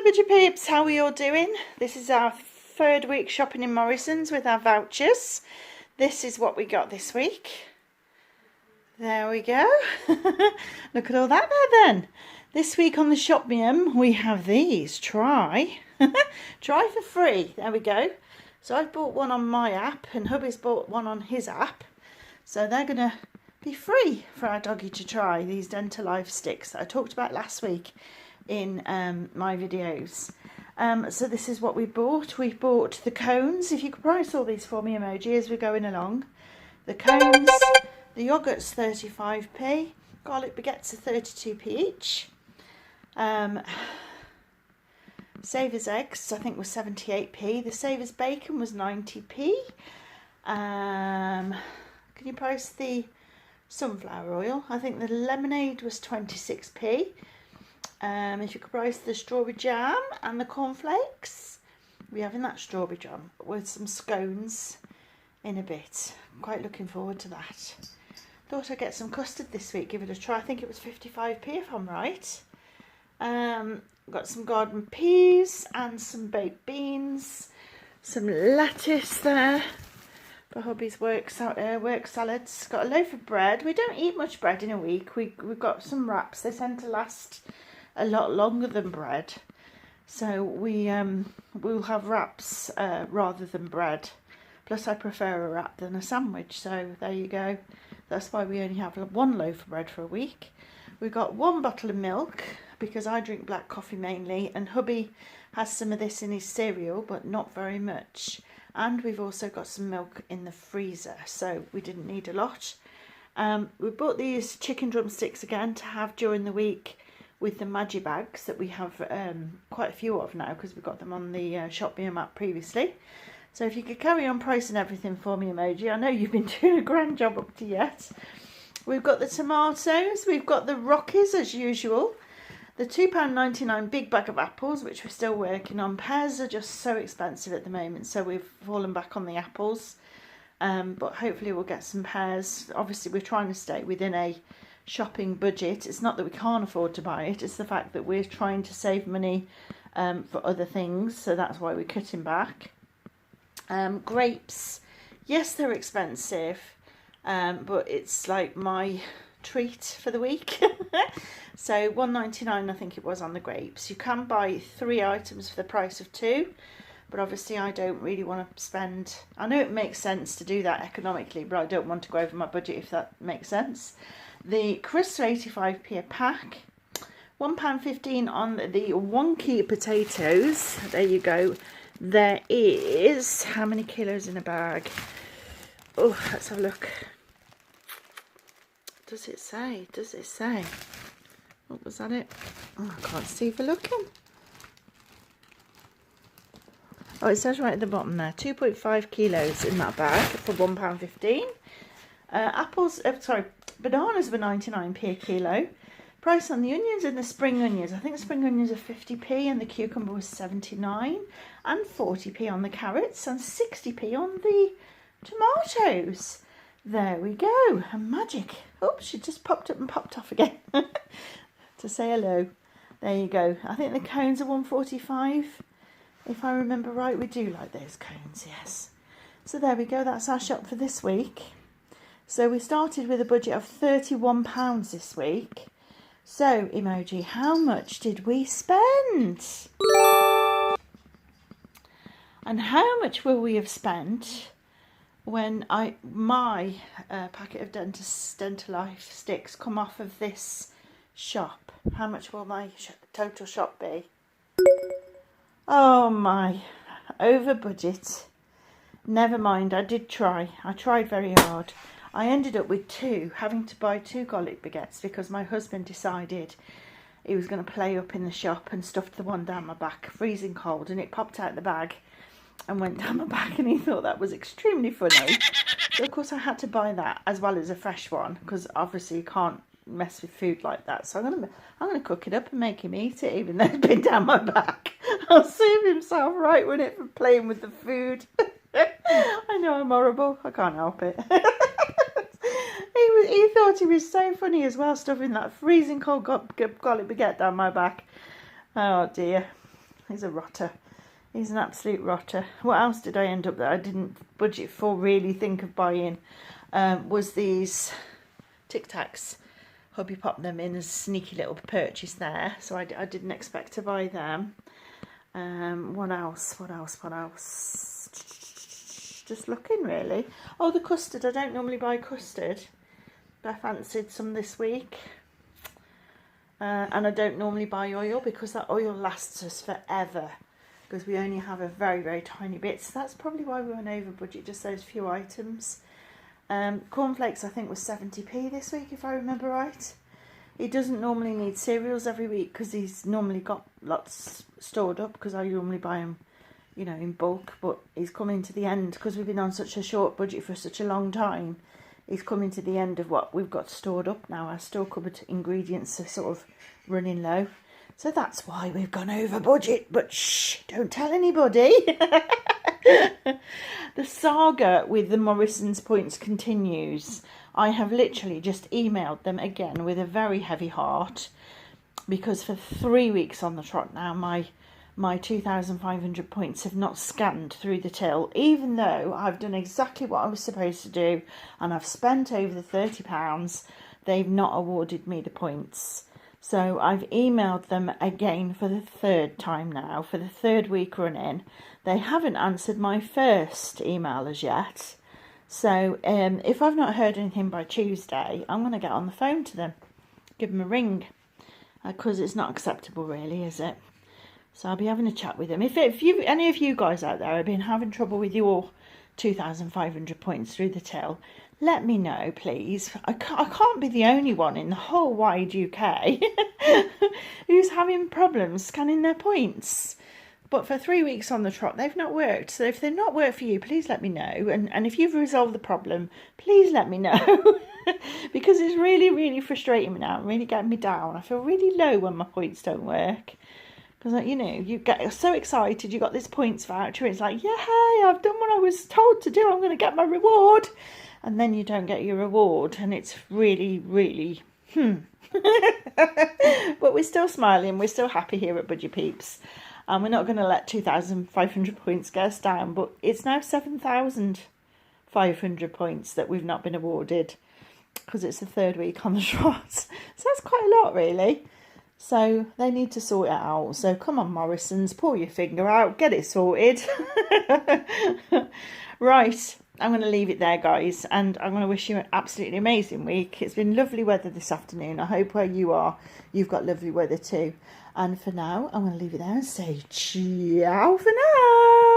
Hello Budgie Peeps, how are we all doing? This is our third week shopping in Morrison's with our vouchers. This is what we got this week. There we go. Look at all that there then. This week on the Shopmium we have these. Try for free. There we go. So I've bought one on my app and hubby's bought one on his app. So they're going to be free for our doggy to try, these Dental Life sticks that I talked about last week in my videos. So this is what we bought. We bought the cones. If you could price all these for me, emoji, as we're going along. The cones, the yoghurt's 35p, garlic baguettes are 32p each. Savers eggs, I think, was 78p. The Savers bacon was 90p. Can you price the sunflower oil? I think the lemonade was 26p. If you could price the strawberry jam and the cornflakes, we're having that strawberry jam with some scones in a bit. I'm quite looking forward to that. Thought I'd get some custard this week, give it a try. I think it was 55p if I'm right. Got some garden peas and some baked beans, some lettuce there for hubby's work salads. Got a loaf of bread. We don't eat much bread in a week. We've got some wraps. They tend to last a lot longer than bread, so we'll have wraps rather than bread. Plus I prefer a wrap than a sandwich, so there you go. That's why we only have one loaf of bread for a week. We've got one bottle of milk because I drink black coffee mainly, and hubby has some of this in his cereal but not very much. And we've also got some milk in the freezer, so we didn't need a lot. We bought these chicken drumsticks again to have during the week with the Maggi bags that we have quite a few of now because we got them on the Shopmium app previously. So if you could carry on pricing everything for me, emoji. I know you've been doing a grand job up to yet. We've got the tomatoes, we've got the Rockies as usual, the £2.99 big bag of apples, which we're still working on. Pears are just so expensive at the moment, so we've fallen back on the apples. But hopefully we'll get some pears. Obviously we're trying to stay within a shopping budget. It's not that we can't afford to buy it, it's the fact that we're trying to save money for other things, so that's why we're cutting back. Grapes, yes, they're expensive, but it's like my treat for the week. So £1.99 I think it was on the grapes. You can buy 3 items for the price of 2, but obviously I don't really want to spend, I know it makes sense to do that economically, but I don't want to go over my budget, if that makes sense. The crisps are 85p a pack. £1.15 on the wonky potatoes. There you go. There is, how many kilos in a bag? Oh, let's have a look. Does it say? Does it say? What was that it? Oh, I can't see for looking. Oh, it says right at the bottom there, 2.5 kilos in that bag for £1.15. Bananas were 99p a kilo. Price on the onions and the spring onions. I think the spring onions are 50p and the cucumber was 79, and 40p on the carrots and 60p on the tomatoes. There we go. And magic. Oops, she just popped up and popped off again to say hello. There you go. I think the cones are 145. If I remember right, we do like those cones, yes. So there we go. That's our shop for this week. So we started with a budget of £31 this week. So, emoji, how much did we spend? And how much will we have spent when my packet of Dental Life sticks come off of this shop? How much will my total shop be? Oh my, over budget. Never mind, I did try. I tried very hard. I ended up with having to buy 2 garlic baguettes because my husband decided he was going to play up in the shop and stuffed the one down my back, freezing cold, and it popped out the bag and went down my back, and he thought that was extremely funny. So of course I had to buy that as well as a fresh one because obviously you can't mess with food like that. So I'm gonna cook it up and make him eat it, even though it's been down my back. I'll save himself right when it's playing with the food. I know I'm horrible. I can't help it. He thought he was so funny as well, stuffing that freezing cold garlic baguette down my back. Oh dear. He's a rotter. He's an absolute rotter. What else did I end up that I didn't budget for, really think of buying? Was these Tic Tacs. Hubby popped them in as a sneaky little purchase there. So I didn't expect to buy them. What else? Just looking, really. Oh, the custard. I don't normally buy custard, but I fancied some this week. And I don't normally buy oil because that oil lasts us forever, because we only have a very, very tiny bit. So that's probably why we went over budget, just those few items. Cornflakes, I think, was 70p this week, if I remember right. He doesn't normally need cereals every week because he's normally got lots stored up, because I normally buy them, you know, in bulk. But he's coming to the end, because we've been on such a short budget for such a long time. He's coming to the end of what we've got stored up now. Our store cupboard ingredients are sort of running low. So that's why we've gone over budget. But shh, don't tell anybody. The saga with the Morrison's points continues. I have literally just emailed them again with a very heavy heart, because for 3 weeks on the trot now, my 2,500 points have not scanned through the till, even though I've done exactly what I was supposed to do and I've spent over the £30. They've not awarded me the points. So I've emailed them again for the third time now, for the third week running. They haven't answered my first email as yet. So if I've not heard anything by Tuesday, I'm going to get on the phone to them, give them a ring, because it's not acceptable, really, is it? So I'll be having a chat with them. If any of you guys out there have been having trouble with your 2,500 points through the till, let me know, please. I can't be the only one in the whole wide UK who's having problems scanning their points. But for 3 weeks on the trot, they've not worked. So if they've not worked for you, please let me know. And if you've resolved the problem, please let me know. Because it's really, really frustrating me now. Really getting me down. I feel really low when my points don't work. Because, you know, you get so excited, you got this points voucher. It's like, yeah, hey, I've done what I was told to do. I'm going to get my reward. And then you don't get your reward. And it's really, really, But we're still smiling. We're still happy here at Budget Peeps. And we're not going to let 2,500 points get us down. But it's now 7,500 points that we've not been awarded, because it's the third week on the trot. So that's quite a lot, really. So they need to sort it out. So come on, Morrison's, pull your finger out, get it sorted. Right, I'm going to leave it there, guys. And I'm going to wish you an absolutely amazing week. It's been lovely weather this afternoon. I hope where you are, you've got lovely weather too. And for now, I'm going to leave it there and say ciao for now.